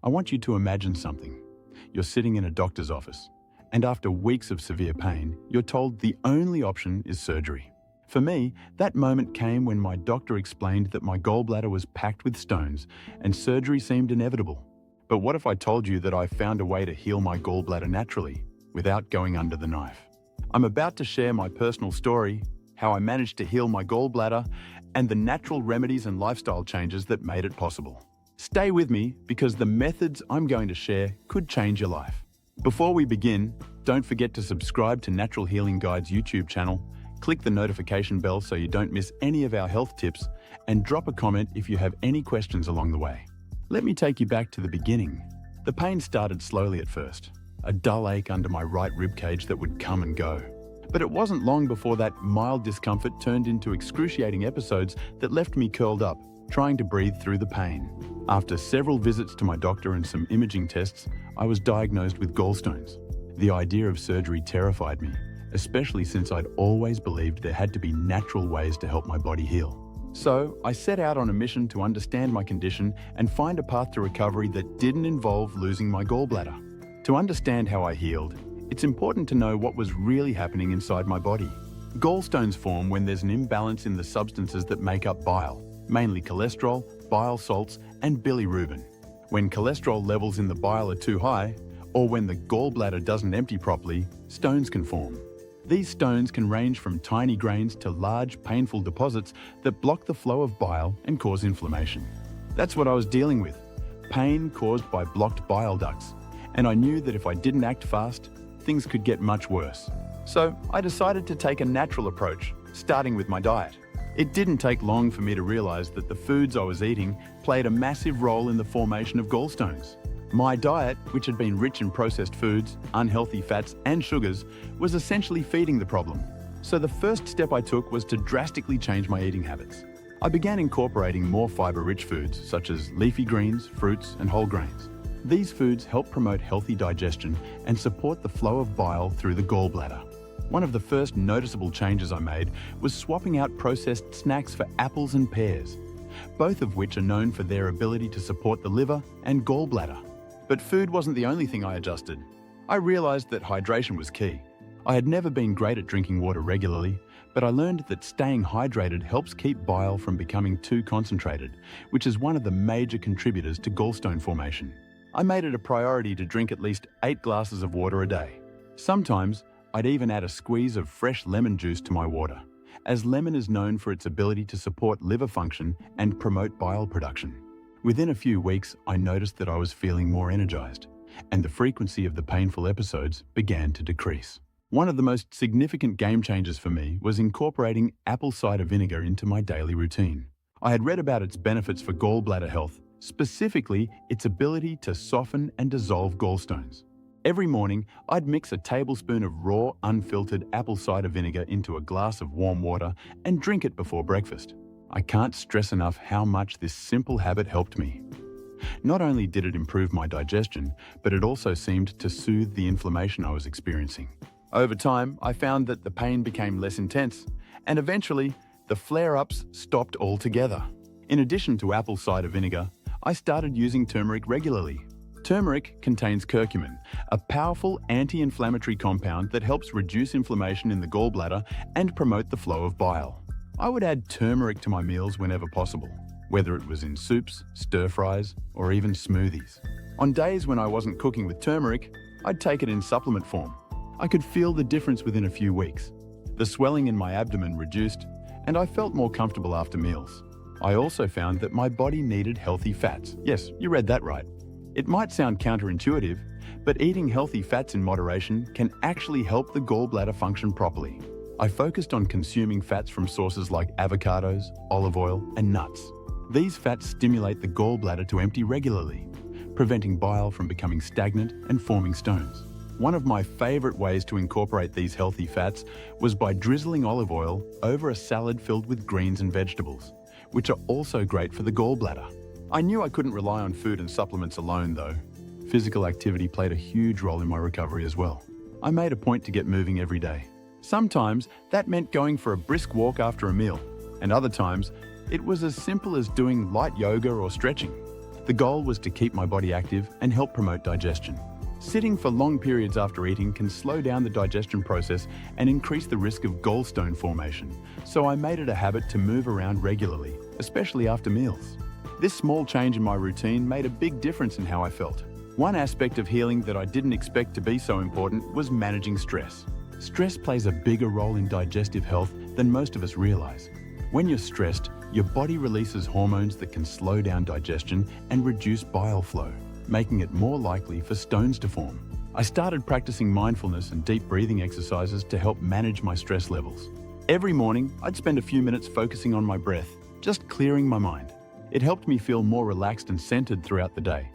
I want you to imagine something. You're sitting in a doctor's office, and after weeks of severe pain, you're told the only option is surgery. For me, that moment came when my doctor explained that my gallbladder was packed with stones and surgery seemed inevitable. But what if I told you that I found a way to heal my gallbladder naturally, without going under the knife? I'm about to share my personal story, how I managed to heal my gallbladder, and the natural remedies and lifestyle changes that made it possible. Stay with me because the methods I'm going to share could change your life. Before we begin, don't forget to subscribe to Natural Healing Guide's YouTube channel, click the notification bell so you don't miss any of our health tips, and drop a comment if you have any questions along the way. Let me take you back to the beginning. The pain started slowly at first, a dull ache under my right ribcage that would come and go. But it wasn't long before that mild discomfort turned into excruciating episodes that left me curled up, trying to breathe through the pain. After several visits to my doctor and some imaging tests, I was diagnosed with gallstones. The idea of surgery terrified me, especially since I'd always believed there had to be natural ways to help my body heal. So I set out on a mission to understand my condition and find a path to recovery that didn't involve losing my gallbladder. To understand how I healed, it's important to know what was really happening inside my body. Gallstones form when there's an imbalance in the substances that make up bile, mainly cholesterol, bile salts, and bilirubin. When cholesterol levels in the bile are too high, or when the gallbladder doesn't empty properly, stones can form. These stones can range from tiny grains to large, painful deposits that block the flow of bile and cause inflammation. That's what I was dealing with, pain caused by blocked bile ducts, and I knew that if I didn't act fast, things could get much worse. So I decided to take a natural approach, starting with my diet. It didn't take long for me to realize that the foods I was eating played a massive role in the formation of gallstones. My diet, which had been rich in processed foods, unhealthy fats, and sugars, was essentially feeding the problem. So the first step I took was to drastically change my eating habits. I began incorporating more fiber-rich foods, such as leafy greens, fruits, and whole grains. These foods help promote healthy digestion and support the flow of bile through the gallbladder. One of the first noticeable changes I made was swapping out processed snacks for apples and pears, both of which are known for their ability to support the liver and gallbladder. But food wasn't the only thing I adjusted. I realized that hydration was key. I had never been great at drinking water regularly, but I learned that staying hydrated helps keep bile from becoming too concentrated, which is one of the major contributors to gallstone formation. I made it a priority to drink at least 8 glasses of water a day. Sometimes, I'd even add a squeeze of fresh lemon juice to my water, as lemon is known for its ability to support liver function and promote bile production. Within a few weeks, I noticed that I was feeling more energized, and the frequency of the painful episodes began to decrease. One of the most significant game changers for me was incorporating apple cider vinegar into my daily routine. I had read about its benefits for gallbladder health, specifically its ability to soften and dissolve gallstones. Every morning, I'd mix a tablespoon of raw, unfiltered apple cider vinegar into a glass of warm water and drink it before breakfast. I can't stress enough how much this simple habit helped me. Not only did it improve my digestion, but it also seemed to soothe the inflammation I was experiencing. Over time, I found that the pain became less intense, and eventually, the flare-ups stopped altogether. In addition to apple cider vinegar, I started using turmeric regularly. Turmeric contains curcumin, a powerful anti-inflammatory compound that helps reduce inflammation in the gallbladder and promote the flow of bile. I would add turmeric to my meals whenever possible, whether it was in soups, stir-fries, or even smoothies. On days when I wasn't cooking with turmeric, I'd take it in supplement form. I could feel the difference within a few weeks. The swelling in my abdomen reduced, and I felt more comfortable after meals. I also found that my body needed healthy fats. Yes, you read that right. It might sound counterintuitive, but eating healthy fats in moderation can actually help the gallbladder function properly. I focused on consuming fats from sources like avocados, olive oil, and nuts. These fats stimulate the gallbladder to empty regularly, preventing bile from becoming stagnant and forming stones. One of my favorite ways to incorporate these healthy fats was by drizzling olive oil over a salad filled with greens and vegetables, which are also great for the gallbladder. I knew I couldn't rely on food and supplements alone, though. Physical activity played a huge role in my recovery as well. I made a point to get moving every day. Sometimes that meant going for a brisk walk after a meal, and other times it was as simple as doing light yoga or stretching. The goal was to keep my body active and help promote digestion. Sitting for long periods after eating can slow down the digestion process and increase the risk of gallstone formation, so I made it a habit to move around regularly, especially after meals. This small change in my routine made a big difference in how I felt. One aspect of healing that I didn't expect to be so important was managing stress. Stress plays a bigger role in digestive health than most of us realize. When you're stressed, your body releases hormones that can slow down digestion and reduce bile flow, making it more likely for stones to form. I started practicing mindfulness and deep breathing exercises to help manage my stress levels. Every morning, I'd spend a few minutes focusing on my breath, just clearing my mind. It helped me feel more relaxed and centered throughout the day.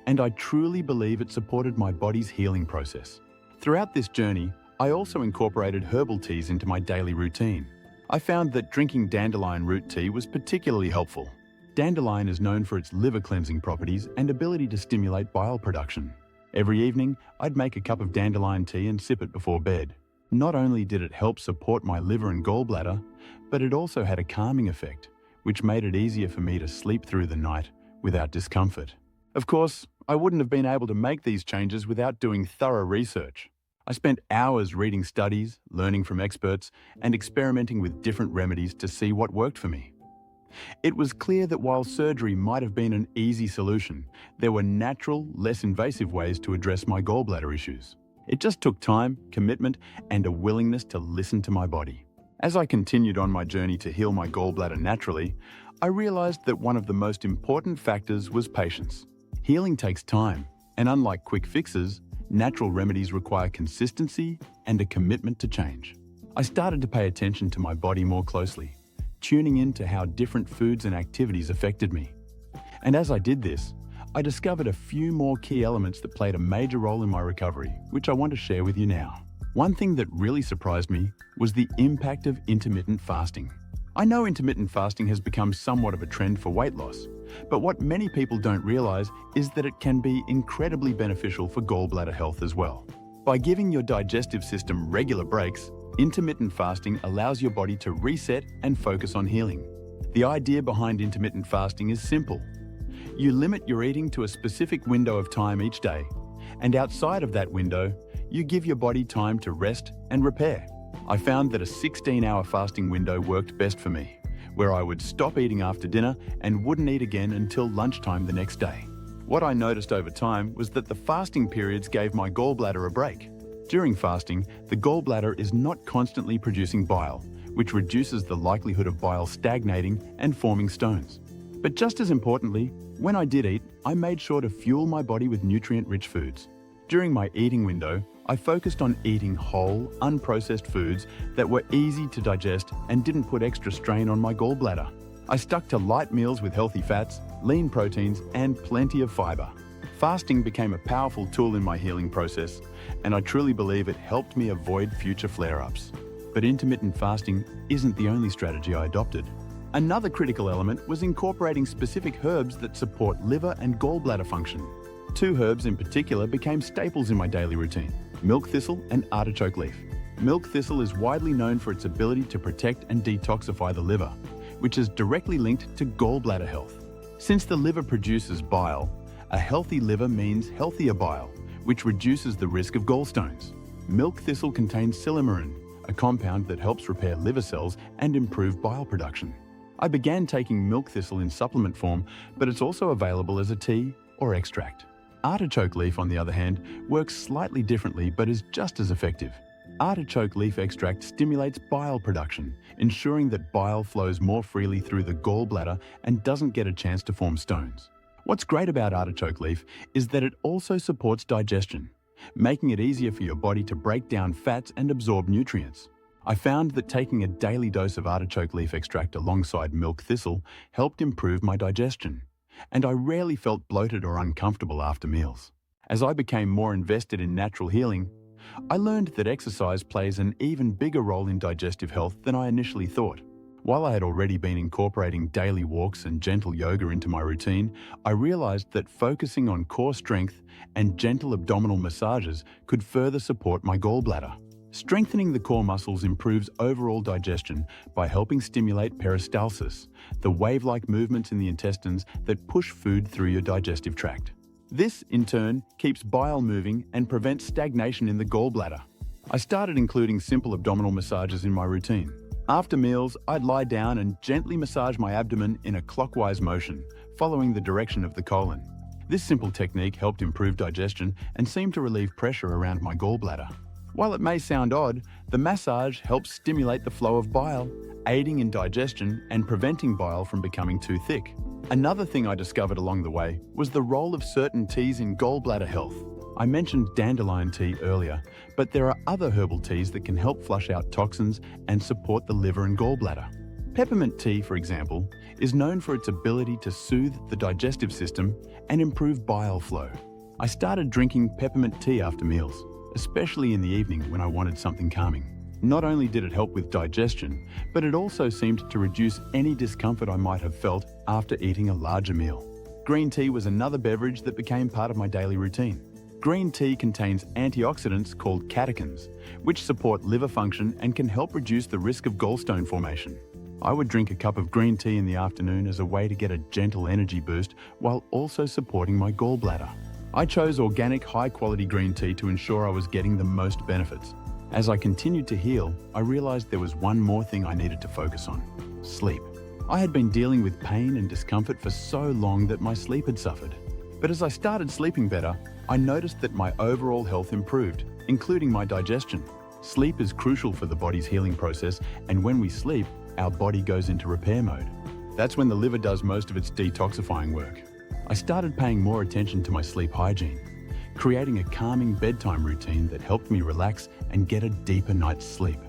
And I truly believe it supported my body's healing process. Throughout this journey, I also incorporated herbal teas into my daily routine. I found that drinking dandelion root tea was particularly helpful. Dandelion is known for its liver cleansing properties and ability to stimulate bile production. Every evening, I'd make a cup of dandelion tea and sip it before bed. Not only did it help support my liver and gallbladder, but it also had a calming effect, which made it easier for me to sleep through the night without discomfort. Of course, I wouldn't have been able to make these changes without doing thorough research. I spent hours reading studies, learning from experts, and experimenting with different remedies to see what worked for me. It was clear that while surgery might have been an easy solution, there were natural, less invasive ways to address my gallbladder issues. It just took time, commitment, and a willingness to listen to my body. As I continued on my journey to heal my gallbladder naturally, I realized that one of the most important factors was patience. Healing takes time, and unlike quick fixes, natural remedies require consistency and a commitment to change. I started to pay attention to my body more closely, tuning in to how different foods and activities affected me. And as I did this, I discovered a few more key elements that played a major role in my recovery, which I want to share with you now. One thing that really surprised me was the impact of intermittent fasting. I know intermittent fasting has become somewhat of a trend for weight loss, but what many people don't realize is that it can be incredibly beneficial for gallbladder health as well. By giving your digestive system regular breaks, intermittent fasting allows your body to reset and focus on healing. The idea behind intermittent fasting is simple. You limit your eating to a specific window of time each day, and outside of that window, you give your body time to rest and repair. I found that a 16-hour fasting window worked best for me, where I would stop eating after dinner and wouldn't eat again until lunchtime the next day. What I noticed over time was that the fasting periods gave my gallbladder a break. During fasting, the gallbladder is not constantly producing bile, which reduces the likelihood of bile stagnating and forming stones. But just as importantly, when I did eat, I made sure to fuel my body with nutrient-rich foods. During my eating window, I focused on eating whole, unprocessed foods that were easy to digest and didn't put extra strain on my gallbladder. I stuck to light meals with healthy fats, lean proteins, and plenty of fiber. Fasting became a powerful tool in my healing process, and I truly believe it helped me avoid future flare-ups. But intermittent fasting isn't the only strategy I adopted. Another critical element was incorporating specific herbs that support liver and gallbladder function. Two herbs in particular became staples in my daily routine: milk thistle and artichoke leaf. Milk thistle is widely known for its ability to protect and detoxify the liver, which is directly linked to gallbladder health. Since the liver produces bile, a healthy liver means healthier bile, which reduces the risk of gallstones. Milk thistle contains silymarin, a compound that helps repair liver cells and improve bile production. I began taking milk thistle in supplement form, but it's also available as a tea or extract. Artichoke leaf, on the other hand, works slightly differently but is just as effective. Artichoke leaf extract stimulates bile production, ensuring that bile flows more freely through the gallbladder and doesn't get a chance to form stones. What's great about artichoke leaf is that it also supports digestion, making it easier for your body to break down fats and absorb nutrients. I found that taking a daily dose of artichoke leaf extract alongside milk thistle helped improve my digestion, and I rarely felt bloated or uncomfortable after meals. As I became more invested in natural healing, I learned that exercise plays an even bigger role in digestive health than I initially thought. While I had already been incorporating daily walks and gentle yoga into my routine, I realized that focusing on core strength and gentle abdominal massages could further support my gallbladder. Strengthening the core muscles improves overall digestion by helping stimulate peristalsis, the wave-like movements in the intestines that push food through your digestive tract. This, in turn, keeps bile moving and prevents stagnation in the gallbladder. I started including simple abdominal massages in my routine. After meals, I'd lie down and gently massage my abdomen in a clockwise motion, following the direction of the colon. This simple technique helped improve digestion and seemed to relieve pressure around my gallbladder. While it may sound odd, the massage helps stimulate the flow of bile, aiding in digestion and preventing bile from becoming too thick. Another thing I discovered along the way was the role of certain teas in gallbladder health. I mentioned dandelion tea earlier, but there are other herbal teas that can help flush out toxins and support the liver and gallbladder. Peppermint tea, for example, is known for its ability to soothe the digestive system and improve bile flow. I started drinking peppermint tea after meals, especially in the evening when I wanted something calming. Not only did it help with digestion, but it also seemed to reduce any discomfort I might have felt after eating a larger meal. Green tea was another beverage that became part of my daily routine. Green tea contains antioxidants called catechins, which support liver function and can help reduce the risk of gallstone formation. I would drink a cup of green tea in the afternoon as a way to get a gentle energy boost while also supporting my gallbladder. I chose organic, high-quality green tea to ensure I was getting the most benefits. As I continued to heal, I realized there was one more thing I needed to focus on: sleep. I had been dealing with pain and discomfort for so long that my sleep had suffered. But as I started sleeping better, I noticed that my overall health improved, including my digestion. Sleep is crucial for the body's healing process, and when we sleep, our body goes into repair mode. That's when the liver does most of its detoxifying work. I started paying more attention to my sleep hygiene, creating a calming bedtime routine that helped me relax and get a deeper night's sleep.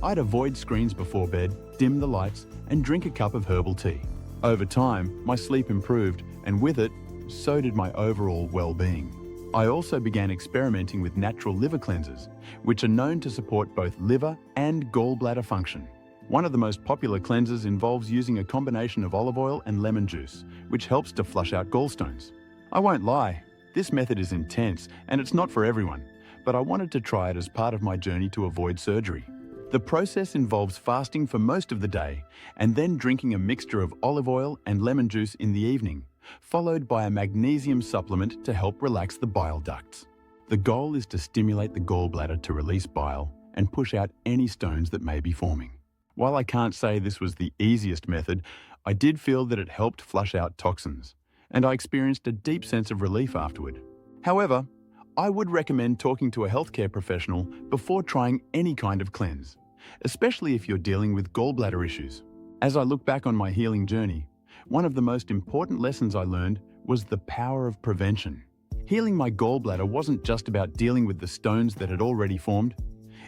I'd avoid screens before bed, dim the lights, and drink a cup of herbal tea. Over time, my sleep improved, and with it, so did my overall well-being. I also began experimenting with natural liver cleansers, which are known to support both liver and gallbladder function. One of the most popular cleansers involves using a combination of olive oil and lemon juice, which helps to flush out gallstones. I won't lie, this method is intense and it's not for everyone, but I wanted to try it as part of my journey to avoid surgery. The process involves fasting for most of the day and then drinking a mixture of olive oil and lemon juice in the evening, followed by a magnesium supplement to help relax the bile ducts. The goal is to stimulate the gallbladder to release bile and push out any stones that may be forming. While I can't say this was the easiest method, I did feel that it helped flush out toxins, and I experienced a deep sense of relief afterward. However, I would recommend talking to a healthcare professional before trying any kind of cleanse, especially if you're dealing with gallbladder issues. As I look back on my healing journey, one of the most important lessons I learned was the power of prevention. Healing my gallbladder wasn't just about dealing with the stones that had already formed.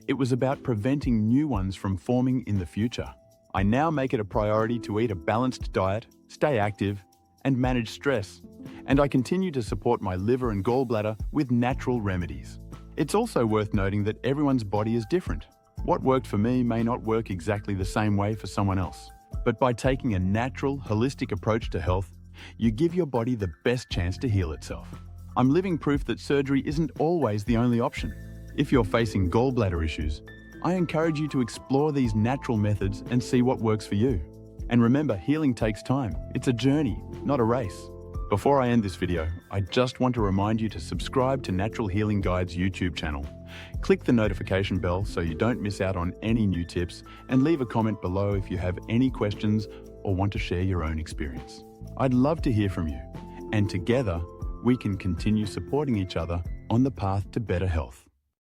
It was about preventing new ones from forming in the future. I now make it a priority to eat a balanced diet, stay active, and manage stress, and I continue to support my liver and gallbladder with natural remedies. It's also worth noting that everyone's body is different. What worked for me may not work exactly the same way for someone else. But by taking a natural, holistic approach to health, you give your body the best chance to heal itself. I'm living proof that surgery isn't always the only option. If you're facing gallbladder issues, I encourage you to explore these natural methods and see what works for you. And remember, healing takes time. It's a journey, not a race. Before I end this video, I just want to remind you to subscribe to Natural Healing Guide's YouTube channel. Click the notification bell so you don't miss out on any new tips, and leave a comment below if you have any questions or want to share your own experience. I'd love to hear from you, and together we can continue supporting each other on the path to better health.